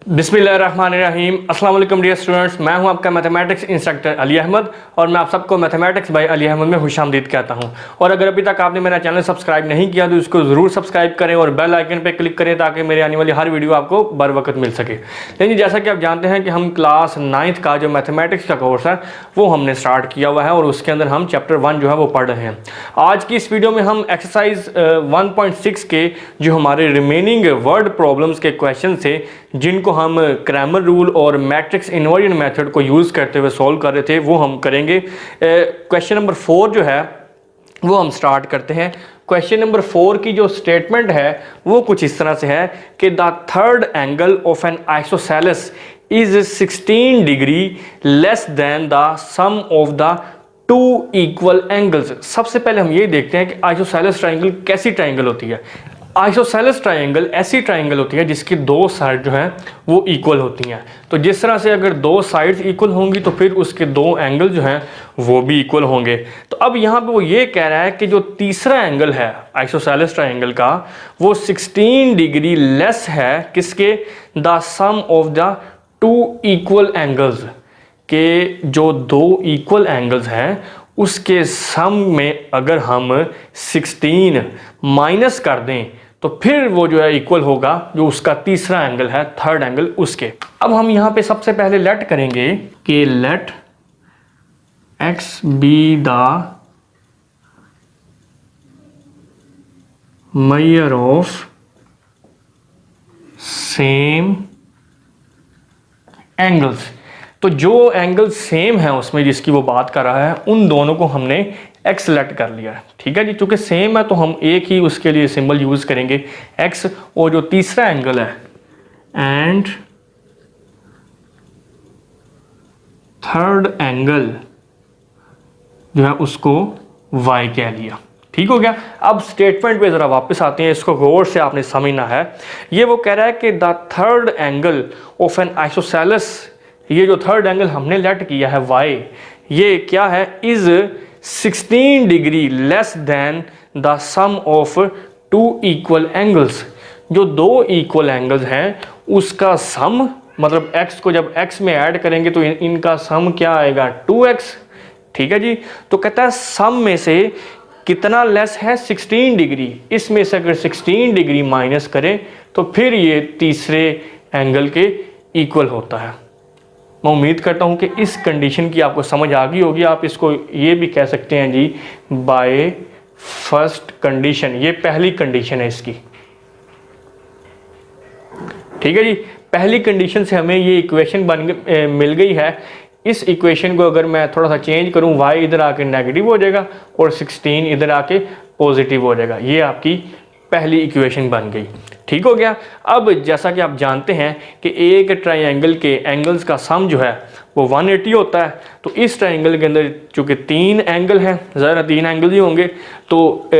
बिस्मिल्लाहिर्रहमानिर्रहीम। अस्सलाम वालेकुम डियर स्टूडेंट्स, मैं हूं आपका मैथमेटिक्स इंस्ट्रक्टर अली अहमद और मैं आप सबको मैथमेटिक्स बाय अली अहमद में खुशामदीद कहता हूं। और अगर अभी तक आपने मेरा चैनल सब्सक्राइब नहीं किया तो इसको ज़रूर सब्सक्राइब करें और बेल आइकन पर क्लिक करें ताकि मेरे आने वाली हर वीडियो आपको बर वक्त मिल सके। लेकिन जैसा कि आप जानते हैं कि हम क्लास 9th का जो मैथमेटिक्स का कोर्स है वो हमने स्टार्ट किया हुआ है और उसके अंदर हम चैप्टर 1 जो है वो पढ़ रहे हैं। आज की इस वीडियो में हम एक्सरसाइज 1.6 के जो हमारे रिमेनिंग वर्ड प्रॉब्लम्स के क्वेश्चन थे जिनको हम क्रैमर रूल और मैट्रिक्स इन्वर्जन मेथड को यूज़ करते हुए सॉल्व कर रहे थे वो हम करेंगे। क्वेश्चन नंबर 4 जो है वो हम स्टार्ट करते हैं। क्वेश्चन नंबर 4 की जो स्टेटमेंट है वो कुछ इस तरह से है कि the third angle of an isosceles is 16 degree less than the sum of the two equal angles. सबसे पहले हम ये देखते हैं कि आइसोसेलेस ट्राइंगल कैसी ट्राइंगल होती है। आइसोसेलेस ट्राइंगल ऐसी ट्राइंगल होती है जिसकी दो साइड जो हैं वो इक्वल होती हैं। तो जिस तरह से अगर दो साइड्स इक्वल होंगी तो फिर उसके दो एंगल जो हैं वो भी इक्वल होंगे। तो अब यहाँ पे वो ये कह रहा है कि जो तीसरा एंगल है आइसोसेलेस ट्राइंगल का वो 16 डिग्री लेस है किसके, the sum of the two equal angles, के जो दो इक्वल एंगल्स हैं उसके सम में अगर हम 16 माइनस कर दें तो फिर वो जो है इक्वल होगा जो उसका तीसरा एंगल है, थर्ड एंगल उसके। अब हम यहाँ पे सबसे पहले लेट करेंगे कि let x be the measure of same angles. तो जो एंगल सेम है उसमें जिसकी वो बात कर रहा है उन दोनों को हमने x सेलेक्ट कर लिया है। ठीक है जी, चूंकि सेम है तो हम एक ही उसके लिए सिंबल यूज करेंगे x। और जो तीसरा एंगल है एंड थर्ड एंगल जो है उसको y कह लिया। ठीक हो गया। अब स्टेटमेंट पे जरा वापस आते हैं, इसको गौर से आपने समझना है। ये वो कह रहा है कि the third angle of an isosceles, ये जो थर्ड एंगल हमने लेट किया है y, ये क्या है, is 16 degree less than the sum of two equal angles. जो दो इक्वल एंगल्स हैं उसका सम, मतलब x को जब x में ऐड करेंगे तो इनका सम क्या आएगा, 2x। ठीक है जी। तो कहता है सम में से कितना लेस है, 16 डिग्री। इसमें से अगर 16 डिग्री माइनस करें तो फिर ये तीसरे एंगल के इक्वल होता है। मैं उम्मीद करता हूं कि इस कंडीशन की आपको समझ आ गई होगी। आप इसको ये भी कह सकते हैं जी बाय फर्स्ट कंडीशन, ये पहली कंडीशन है इसकी। ठीक है जी, पहली कंडीशन से हमें ये इक्वेशन मिल गई है। इस इक्वेशन को अगर मैं थोड़ा सा चेंज करूं, y इधर आके नेगेटिव हो जाएगा और 16 इधर आके पॉजिटिव हो जाएगा। ये आपकी पहली इक्वेशन बन गई। ठीक हो गया। अब जैसा कि आप जानते हैं कि एक ट्राइंगल के एंगल्स का सम जो है वो 180 होता है। तो इस ट्राइंगल के अंदर चूँकि 3 एंगल हैं, ज़रा 3 एंगल ही होंगे, तो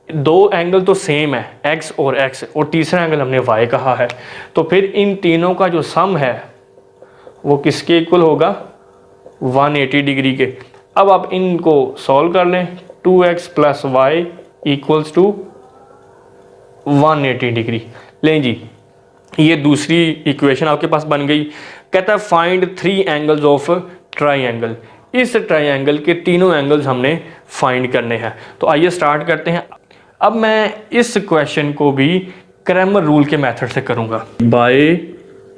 दो एंगल तो सेम है x और तीसरा एंगल हमने y कहा है। तो फिर इन तीनों का जो सम है वो किसके इक्वल होगा, 180 डिग्री के। अब आप इनको सॉल्व कर लें, 2x plus y equals to 180 डिग्री। लें जी, ये दूसरी इक्वेशन आपके पास बन गई। कहता है फाइंड 3 एंगल्स ऑफ ट्राइंगल। इस ट्राइंगल के तीनों एंगल्स हमने फाइंड करने हैं। तो आइए स्टार्ट करते हैं। अब मैं इस क्वेश्चन को भी क्रैमर रूल के मेथड से करूंगा, बाय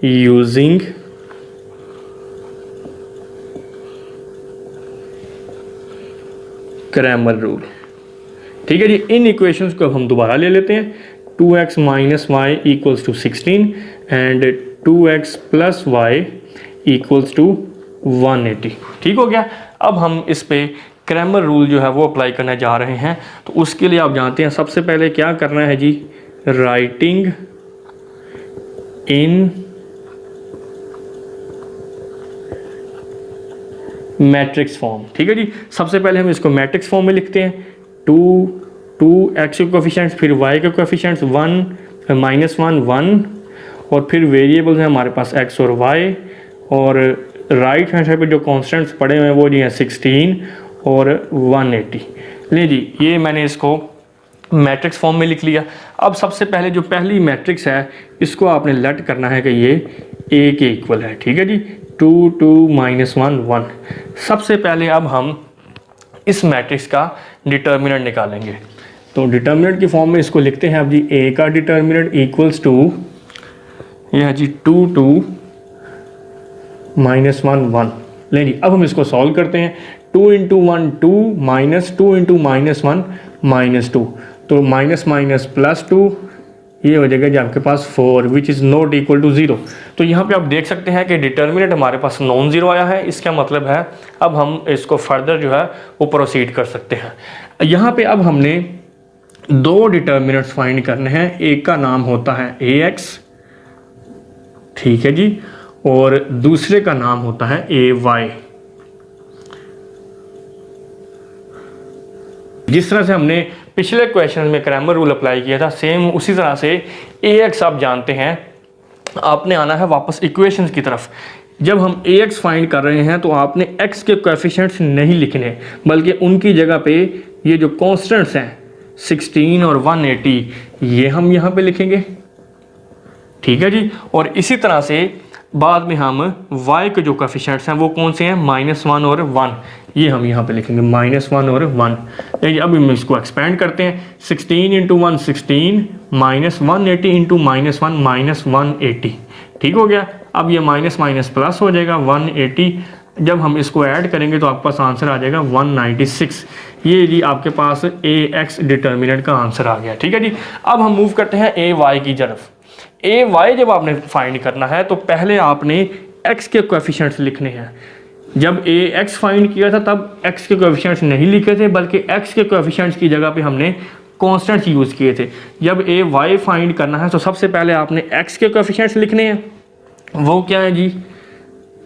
यूजिंग क्रैमर रूल। ठीक है जी। इन इक्वेशंस को हम दोबारा ले लेते हैं। 2x minus y equals to 16 and 2x plus y equals to 180। ठीक हो गया। अब हम इस पे क्रैमर रूल जो है वो अप्लाई करने जा रहे हैं। तो उसके लिए आप जानते हैं सबसे पहले क्या करना है जी, राइटिंग इन मैट्रिक्स फॉर्म। ठीक है जी। सबसे पहले हम इसको मैट्रिक्स फॉर्म में लिखते हैं। 2 x के कोफिशिएंट्स, फिर y के कोफिशिएंट्स 1 माइनस 1 1, और फिर वेरिएबल्स हैं हमारे पास x और y, और राइट हैंड साइड पे जो कॉन्स्टेंट्स पड़े हुए हैं वो जी हैं 16 और 180। ले जी, ये मैंने इसको मैट्रिक्स फॉर्म में लिख लिया। अब सबसे पहले जो पहली मैट्रिक्स है इसको आपने लेट करना है कि ये ए के इक्वल है, ठीक है जी। 2 2 -1 1। सबसे पहले अब हम इस मैट्रिक्स का डिटर्मिनेंट निकालेंगे। तो डिटर्मिनेंट की फॉर्म में इसको लिखते हैं अब जी, ए का डिटर्मिनेंट इक्वल्स टू ये है जी 2 2 -1 1। ले जी, अब हम इसको सॉल्व करते हैं। 2 × 1 2 -2 × -1 -2, तो माइनस माइनस प्लस 2, ये हो जाएगा जी आपके पास 4 which is not equal to 0। तो यहाँ पे आप देख सकते हैं कि डिटर्मिनेंट हमारे पास नॉन ज़ीरो आया है। इसका मतलब है अब हम इसको फर्दर जो है वो प्रोसीड कर सकते हैं। यहाँ पे अब हमने दो डिटर्मिनेंट्स फाइंड करने हैं। एक का नाम होता है AX, ठीक है जी, और दूसरे का नाम होता है AY। जिस तरह से हमने पिछले क्वेश्चन में क्रैमर रूल अप्लाई किया था, सेम उसी तरह से AX आप जानते हैं, आपने आना है वापस इक्वेशंस की तरफ। जब हम AX फाइंड कर रहे हैं तो आपने X के कोएफिशिएंट्स नहीं लिखने, बल्कि उनकी जगह पे ये जो कॉन्स्टेंट्स हैं 16 और 180 ये हम यहाँ पे लिखेंगे, ठीक है जी। और इसी तरह से बाद में हम y के जो कोएफिशिएंट्स हैं वो कौन से हैं, -1 और 1, ये हम यहाँ पे लिखेंगे -1 और 1। अब हम इसको एक्सपेंड करते हैं। 16 × 1 16 -180 × -1 -180, ठीक हो गया। अब ये माइनस माइनस प्लस हो जाएगा 180। जब हम इसको ऐड करेंगे तो आपके पास आंसर आ जाएगा 196। ये जी आपके पास AX डिटर्मिनेंट का आंसर आ गया, ठीक है जी। अब हम मूव करते हैं AY की तरफ। AY जब आपने फाइंड करना है तो पहले आपने X के कोएफिशिएंट्स लिखने हैं। जब AX फाइंड किया था तब X के कोएफिशिएंट्स नहीं लिखे थे, बल्कि X के कोएफिशिएंट्स की जगह पे हमने कॉन्स्टेंट्स यूज़ किए थे। जब AY फाइंड करना है तो सबसे पहले आपने X के कोएफिशिएंट्स लिखने हैं, वो क्या है जी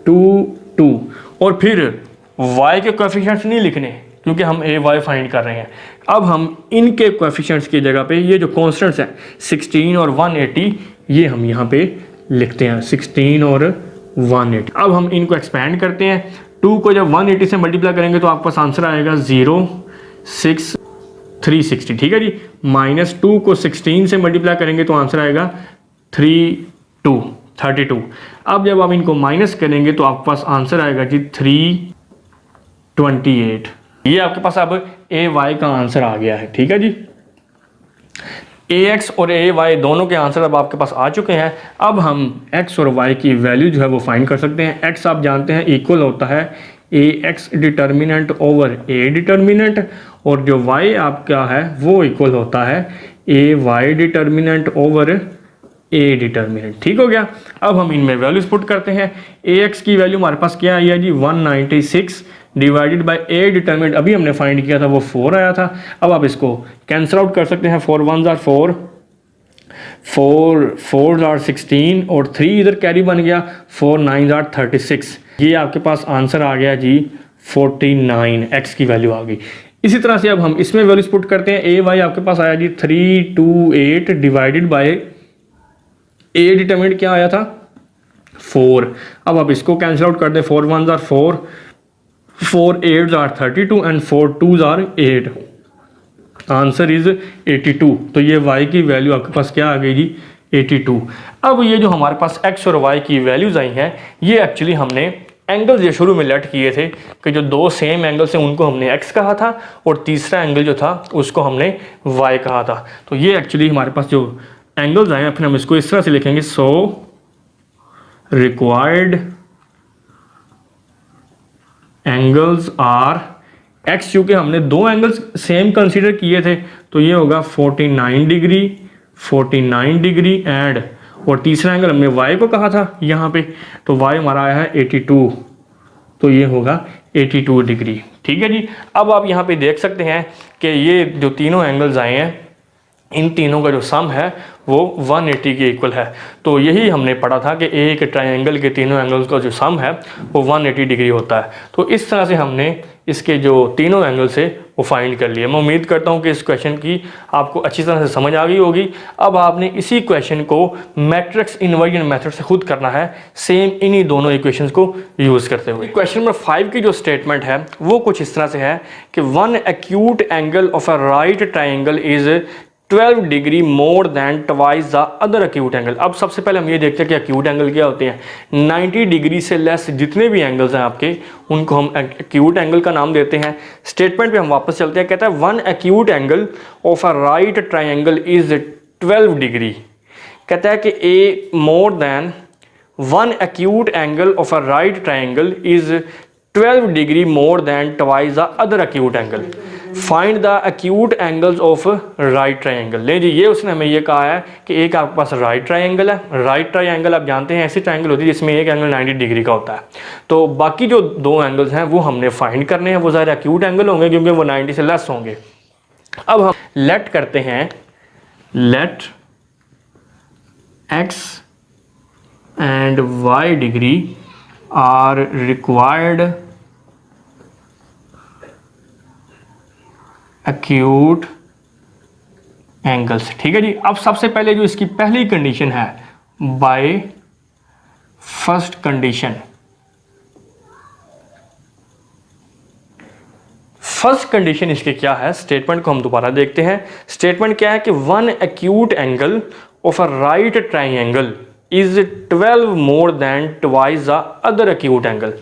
2 2, और फिर Y के कोएफिशिएंट्स नहीं लिखने क्योंकि हम AY फाइंड कर रहे हैं। अब हम इनके कोएफिशिएंट्स की जगह पे ये जो कॉन्स्टेंट्स हैं 16 और 180 ये हम यहाँ पे लिखते हैं, 16 और 180। अब हम इनको एक्सपेंड करते हैं। 2 को जब 180 से मल्टीप्लाई करेंगे तो आपके पास आंसर आएगा 0 6 360, ठीक है जी। -2 को 16 से मल्टीप्लाई करेंगे तो आंसर आएगा 32। अब जब आप इनको माइनस करेंगे तो आपके पास आंसर आएगा जी 328। ये आपके पास अब AY का आंसर आ गया है, ठीक है जी। AX और AY दोनों के आंसर अब आपके पास आ चुके हैं। अब हम X और Y की वैल्यू जो है वो फाइंड कर सकते हैं। X आप जानते हैं इक्वल होता है AX determinant over A determinant, और जो Y आपका है वो इक्वल होता है AY determinant over A determinant, ठीक हो गया। अब हम इनमें वैल्यूज पुट करते हैं। AX की वैल्यू हमारे पास क्या आई है जी 196 डिवाइडेड बाय A डिटर्मिनेंट अभी हमने फाइंड किया था वो 4 आया था। अब आप इसको कैंसिल आउट कर सकते हैं। 4 1s are 4, 4 4s are 16 और 3 इधर कैरी बन गया, 4 9s are 36। ये आपके पास आंसर आ गया जी 49, X की वैल्यू आ गई। इसी तरह से अब हम इसमें वैल्यूज पुट करते हैं। AY आपके पास आया जी 328 डिवाइडेड बाय A डिटर्मिनेंट क्या आया था 4। अब आप इसको कैंसिल आउट कर दें। 4 1s are 4, 4 8s are 32 and 4 2s are 8। Answer is 82। तो ये Y की वैल्यू आपके पास क्या आ गई जी 82। अब ये जो हमारे पास X और Y की वैल्यूज आई हैं ये एक्चुअली हमने एंगल्स ये शुरू में लेट किए थे कि जो दो सेम एंगल्स हैं उनको हमने X कहा था और तीसरा एंगल जो था उसको हमने Y कहा था। तो ये एक्चुअली हमारे पास जो एंगल्स आए हैं फिर हम इसको इस तरह से लिखेंगे। So required angles are X, क्योंकि हमने दो एंगल्स सेम कंसीडर किए थे तो ये होगा 49 डिग्री एंड, और तीसरा एंगल हमने Y को कहा था यहाँ पे, तो Y हमारा आया है 82, तो ये होगा 82 डिग्री, ठीक है जी। अब आप यहाँ पे देख सकते हैं कि ये जो तीनों एंगल्स आए हैं इन तीनों का जो सम है वो 180 के इक्वल है। तो यही हमने पढ़ा था कि एक ट्रायंगल के तीनों एंगल्स का जो सम है वो 180 डिग्री होता है। तो इस तरह से हमने इसके जो तीनों एंगल्स है वो फाइंड कर लिए। मैं उम्मीद करता हूँ कि इस क्वेश्चन की आपको अच्छी तरह से समझ आ गई होगी। अब आपने इसी क्वेश्चन को मैट्रिक्स इन्वर्जन मेथड से खुद करना है, सेम इन्हीं दोनों इक्वेशंस को यूज़ करते हुए। क्वेश्चन नंबर 5 की जो स्टेटमेंट है वो कुछ इस तरह से है कि one acute angle of a right triangle is 12 degree more than twice the other acute angle. अब सबसे पहले हम ये देखते हैं कि एक्यूट एंगल क्या होते हैं। 90 डिग्री से लेस जितने भी एंगल्स हैं आपके, उनको हम एक्यूट एंगल का नाम देते हैं। स्टेटमेंट पे हम वापस चलते हैं। कहता है one acute angle of a right triangle is 12 degree. कहता है कि a more than one acute angle of a right triangle is 12 degree more than twice the other acute angle. Find the acute angles of right triangle. ले जी, ये उसने हमें ये कहा है कि एक आपके पास राइट ट्राइंगल है। राइट ट्राइंगल आप जानते हैं ऐसी ट्राइंगल होती है जिसमें एक एंगल 90 डिग्री का होता है। तो बाकी जो दो एंगल्स हैं वो हमने फाइंड करने हैं, वो ज़्यादा एक्यूट एंगल होंगे क्योंकि वो 90 से लेस होंगे। अब हम लेट करते हैं, let x and y degree are required acute angles. ठीक है जी। अब सबसे पहले जो इसकी पहली कंडीशन है, by first condition, first condition इसकी क्या है, स्टेटमेंट को हम दोबारा देखते हैं। स्टेटमेंट क्या है कि one acute angle of a right triangle is 12 more than twice the other acute angle.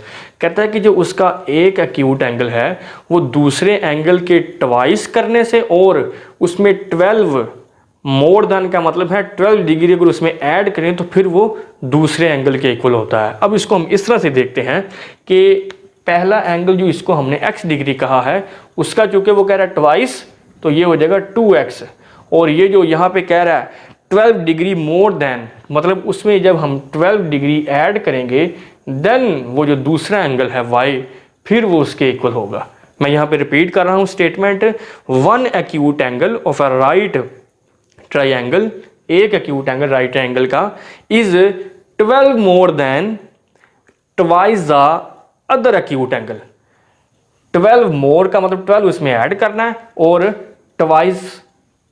कहता है कि जो उसका एक एक्यूट एंगल है वो दूसरे एंगल के ट्वाइस करने से, और उसमें 12 मोर दैन का मतलब है 12 डिग्री अगर उसमें ऐड करें तो फिर वो दूसरे एंगल के इक्वल होता है। अब इसको हम इस तरह से देखते हैं कि पहला एंगल जो इसको हमने x डिग्री कहा है, उसका चूंकि वो कह रहा है ट्वाइस, तो ये हो जाएगा 2x। और ये जो यहाँ पे कह रहा है 12 डिग्री मोर देन, मतलब उसमें जब हम 12 डिग्री ऐड करेंगे देन वो जो दूसरा एंगल है y, फिर वो उसके इक्वल होगा। मैं यहाँ पे रिपीट कर रहा हूँ statement, one acute angle of a right triangle, एक एक्यूट एंगल राइट ट्राइंगल का, is 12 more than twice the other acute angle. 12 मोर का मतलब 12 उसमें ऐड करना है, और ट्वाइस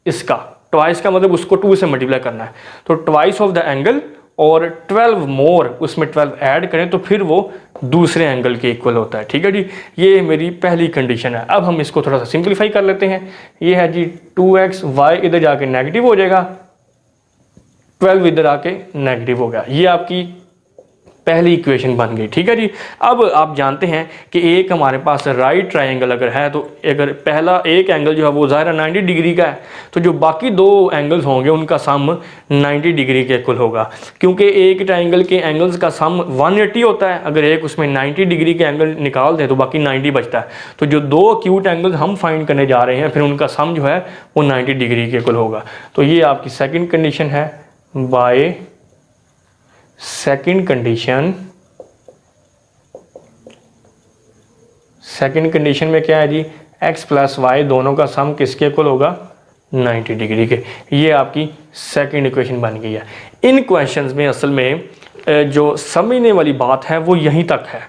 इसका, ट्वाइस का मतलब उसको 2 से मल्टीप्लाई करना है। तो ट्वाइस ऑफ द एंगल और 12 मोर उसमें 12 ऐड करें तो फिर वो दूसरे एंगल के इक्वल होता है। ठीक है जी, ये मेरी पहली कंडीशन है। अब हम इसको थोड़ा सा सिंप्लीफाई कर लेते हैं। ये है जी 2x, y इधर जाके नेगेटिव हो जाएगा, 12 इधर आके नेगेटिव हो गया। ये आपकी पहली इक्वेशन बन गई। ठीक है जी। अब आप जानते हैं कि एक हमारे पास राइट ट्राइंगल अगर है, तो अगर पहला एक एंगल जो है वो ज़ाहिर 90 डिग्री का है, तो जो बाकी दो एंगल्स होंगे उनका सम 90 डिग्री के इक्वल होगा। क्योंकि एक ट्राइंगल के एंगल्स का सम 180 होता है, अगर एक उसमें 90 डिग्री के एंगल निकाल दें तो बाकी 90 बचता है। तो जो दो एक्यूट एंगल्स हम फाइंड करने जा रहे हैं, फिर उनका सम जो है वो 90 डिग्री के इक्वल होगा। तो ये आपकी सेकेंड कंडीशन है। By second condition, second condition में क्या है जी, x प्लस वाई दोनों का सम किसके इक्वल होगा, 90 डिग्री के। ये आपकी सेकंड इक्वेशन बन गई है। इन क्वेश्चंस में असल में जो समझने वाली बात है वो यहीं तक है,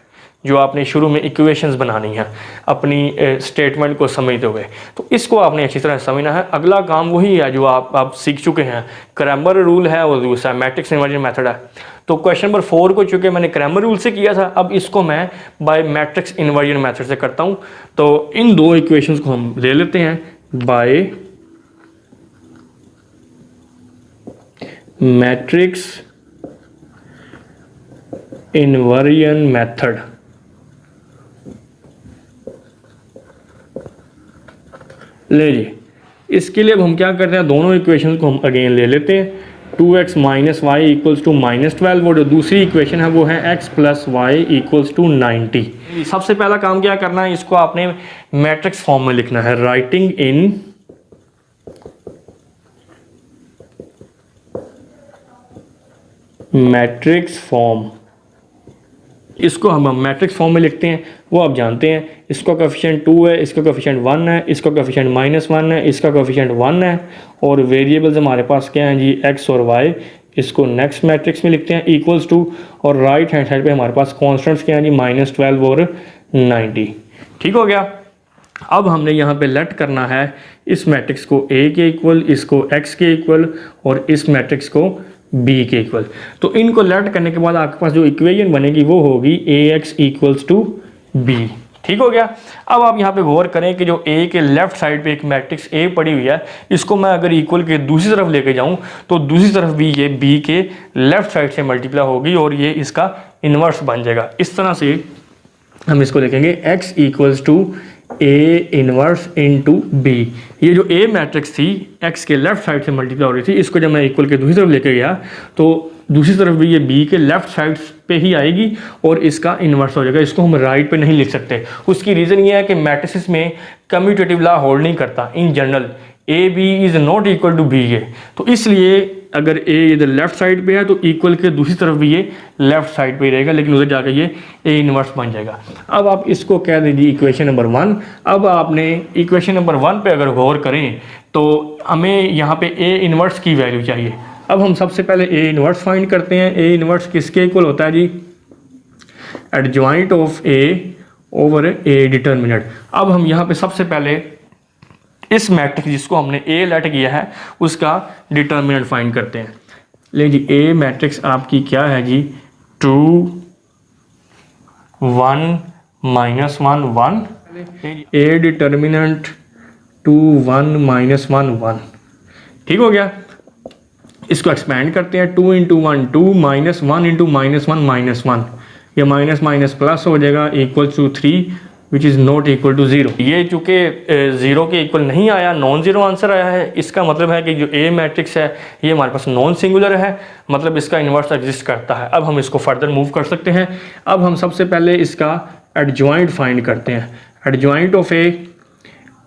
जो आपने शुरू में इक्वेशंस बनानी है अपनी स्टेटमेंट को समझते हुए, तो इसको आपने अच्छी तरह समझना है। अगला काम वही है जो आप सीख चुके हैं, क्रैमर रूल है और दूसरा मैट्रिक्स इन्वर्जन मेथड है। तो क्वेश्चन नंबर 4 को चूँकि मैंने क्रैमर रूल से किया था, अब इसको मैं बाय मैट्रिक्स इन्वर्जन मेथड से करता हूँ। तो इन दो इक्वेशंस को हम ले लेते हैं बाय मैट्रिक्स इन्वर्जन मेथड। ले जी, इसके लिए अब हम क्या करते हैं, दोनों इक्वेशंस को हम अगेन ले लेते हैं। 2x minus y equals to -12, और जो दूसरी इक्वेशन है वो है x plus y equals to 90। सबसे पहला काम क्या करना है, इसको आपने मैट्रिक्स फॉर्म में लिखना है। राइटिंग इन मैट्रिक्स फॉर्म, इसको हम मैट्रिक्स फॉर्म में लिखते हैं। वो आप जानते हैं, इसका कोएफिशिएंट 2 है, इसका कोएफिशिएंट 1 है, इसका कोएफिशिएंट -1 है, इसका कोएफिशिएंट 1 है, और वेरिएबल्स हमारे पास क्या हैं जी, x और y। इसको नेक्स्ट मैट्रिक्स में लिखते हैं इक्वल्स टू, और राइट हैंड साइड पे हमारे पास कॉन्स्टेंट्स क्या हैं जी, -12 और 90। ठीक हो गया। अब हमने यहाँ पे लेट करना है इस मैट्रिक्स को A के इक्वल, इसको X के इक्वल और इस मैट्रिक्स को B के इक्वल। तो इनको लेट करने के बाद आपके पास जो इक्वेशन बनेगी वो होगी AX इक्वल्स टू B। ठीक हो गया। अब आप यहाँ पे गौर करें कि जो A के लेफ्ट साइड पे एक मैट्रिक्स A पड़ी हुई है, इसको मैं अगर इक्वल के दूसरी तरफ लेके जाऊँ तो दूसरी तरफ भी ये B के लेफ्ट साइड से मल्टीप्लाई होगी और ये इसका इन्वर्स बन जाएगा। इस तरह से हम इसको लिखेंगे X equals to A inverse into B। ये जो A मैट्रिक्स थी X के लेफ्ट साइड से मल्टीप्लाई हो रही थी, इसको जब मैं इक्वल के दूसरी तरफ लेके गया तो दूसरी तरफ भी ये B के लेफ्ट साइड पे ही आएगी और इसका इन्वर्स हो जाएगा। इसको हम राइट पे नहीं लिख सकते। उसकी रीज़न ये है कि मैट्रिसेस में कम्यूटेटिव लॉ होल्ड नहीं करता। In general a b is not equal to b a, तो इसलिए अगर ए इधर लेफ्ट साइड पे है तो इक्वल के दूसरी तरफ भी ये लेफ्ट साइड पे ही रहेगा, लेकिन उधर जाकर ये ए इनवर्स बन जाएगा। अब आप इसको कह दीजिए इक्वेशन नंबर 1। अब आपने इक्वेशन नंबर 1 पे अगर गौर करें तो हमें यहाँ पे ए इनवर्स की वैल्यू चाहिए। अब हम सबसे पहले ए इनवर्स फाइंड करते हैं। ए इनवर्स किसके इक्वल होता है जी? Adjoint of A over A determinant. अब हम यहाँ पे सबसे पहले इस मैट्रिक्स जिसको हमने ए लेट किया है उसका डिटर्मिनेंट फाइंड करते हैं। ले जी, ए मैट्रिक्स आपकी क्या है जी? 2 1 -1 1। ए डिटर्मिनेंट 2 1 -1 1। ठीक हो गया। इसको एक्सपेंड करते हैं। 2 × 1 2 -1 × -1 -1, ये माइनस माइनस प्लस हो जाएगा equal to 3 which is not equal to 0। ये चूँकि 0 के इक्वल नहीं आया, नॉन ज़ीरो आंसर आया है, इसका मतलब है कि जो ए मैट्रिक्स है ये हमारे पास नॉन सिंगुलर है, मतलब इसका इन्वर्स एग्जिस्ट करता है। अब हम इसको फर्दर मूव कर सकते हैं। अब हम सबसे पहले इसका एडजॉइंट फाइंड करते हैं। एडजॉइंट ऑफ ए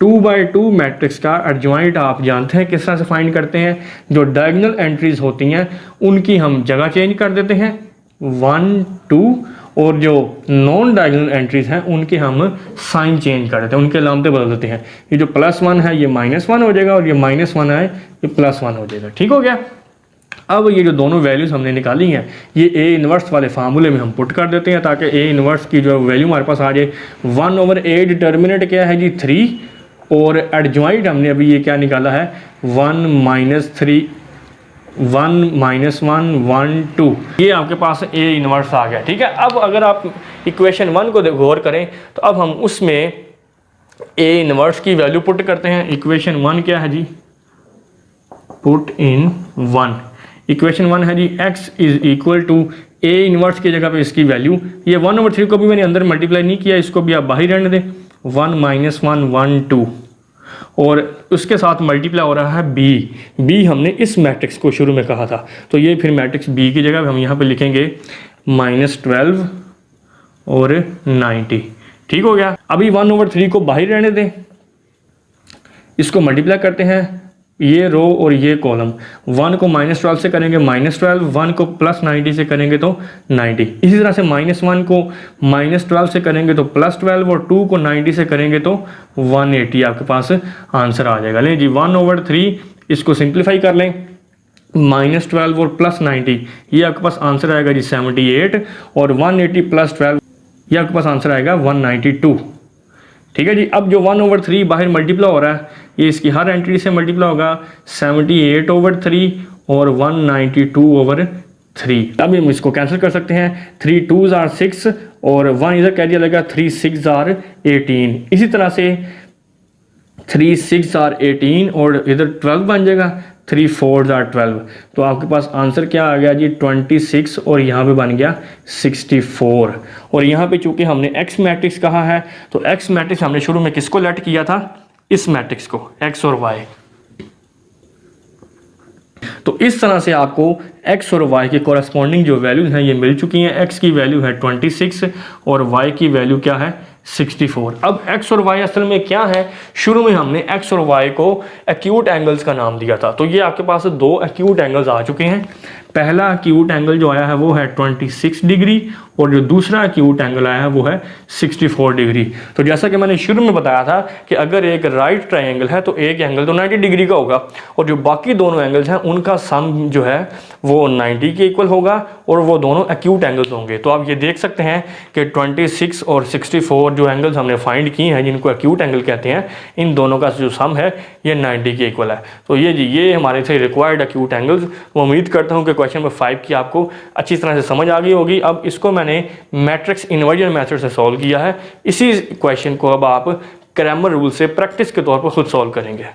2/2 मैट्रिक्स का एडजॉइंट आप जानते हैं किस तरह से फाइंड करते हैं। जो डायगोनल एंट्रीज होती हैं उनकी हम जगह चेंज कर देते हैं 1 2, और जो नॉन डायगोनल एंट्रीज हैं उनके हम साइन चेंज कर देते हैं, उनके अलामतें बदल देते हैं। ये जो +1 है ये -1 हो जाएगा और ये -1 है ये +1 हो जाएगा। ठीक हो गया। अब ये जो दोनों वैल्यूज़ हमने निकाली हैं ये ए इनवर्स वाले फार्मूले में हम पुट कर देते हैं ताकि ए इनवर्स की जो वैल्यू हमारे पास आ जाए। 1/a डिटर्मिनेंट क्या है जी? 3, और एडजॉइंट हमने अभी ये क्या निकाला है? 1 - 3 1 -1 1 2। ये आपके पास ए इनवर्स आ गया। ठीक है। अब अगर आप इक्वेशन 1 को गौर करें तो अब हम उसमें ए इनवर्स की वैल्यू पुट करते हैं। इक्वेशन 1 क्या है जी? Put in 1। इक्वेशन 1 है जी x is equal to A inverse की जगह पे इसकी वैल्यू, ये 1/3 को भी मैंने अंदर मल्टीप्लाई नहीं किया, इसको भी आप बाहर रहने दें। 1 - 1 1 2, और उसके साथ मल्टीप्लाई हो रहा है b हमने इस मैट्रिक्स को शुरू में कहा था, तो ये फिर मैट्रिक्स b की जगह हम यहाँ पे लिखेंगे -12 और 90। ठीक हो गया। अभी 1/3 को बाहर रहने दें, इसको मल्टीप्लाई करते हैं, ये रो और ये कॉलम। 1 को -12 से करेंगे -12, 1 को +90 से करेंगे तो 90। इसी तरह से -1 को -12 से करेंगे तो +12, और 2 को 90 से करेंगे तो 180 आपके पास आंसर आ जाएगा। लें जी 1/3 इसको सिंप्लीफाई कर लें, -12 और +90, ये आपके पास आंसर आएगा जी 78, और 180 + 12 ये आपके पास आंसर आएगा 192। ठीक है जी। अब जो 1/3 बाहर मल्टीप्लाई हो रहा है ये इसकी हर एंट्री से मल्टीप्लाई होगा 78/3 और 192/3। अब हम इसको कैंसिल कर सकते हैं। 3 2s are 6 और 1 इधर कह दिया लगेगा, 3 6s are 18। इसी तरह से 3 6s are 18 और इधर 12 बन जाएगा, 3 4s are 12। तो आपके पास आंसर क्या आ गया जी? 26, और यहाँ पे बन गया 64। और यहाँ पे चूंकि हमने x मैट्रिक्स कहा है तो x मैट्रिक्स हमने शुरू में किसको लेट किया था? इस मैट्रिक्स को, x और y। तो इस तरह से आपको x और y के कॉरस्पॉन्डिंग जो वैल्यूज हैं ये मिल चुकी हैं। x की वैल्यू है 26 और y की वैल्यू क्या है? 64। अब x और y असल में क्या है? शुरू में हमने x और y को एक्यूट एंगल्स का नाम दिया था, तो ये आपके पास 2 एक्यूट एंगल्स आ चुके हैं। पहला एक्यूट एंगल जो आया है वो है 26 डिग्री और जो दूसरा एक्यूट एंगल आया है वो है 64 डिग्री। तो जैसा कि मैंने शुरू में बताया था कि अगर एक राइट ट्रायंगल है तो एक एंगल तो 90 डिग्री का होगा और जो बाकी दोनों एंगल्स हैं उनका सम जो है वो 90 के इक्वल होगा और वो दोनों एक्यूट एंगल्स होंगे। तो आप ये देख सकते हैं कि 26 और 64 जो एंगल्स हमने फाइंड किए हैं जिनको एक्यूट एंगल कहते हैं, इन दोनों का जो सम है ये 90 के इक्वल है। तो ये हमारे से रिक्वायर्ड एक्यूट एंगल्स। मैं उम्मीद करता हूँ कि क्वेश्चन नंबर 5 की आपको अच्छी तरह से समझ आ गई होगी। अब इसको मैंने मैट्रिक्स इन्वर्जन मेथड से सॉल्व किया है। इसी क्वेश्चन को अब आप क्रैमर रूल से प्रैक्टिस के तौर पर खुद सॉल्व करेंगे।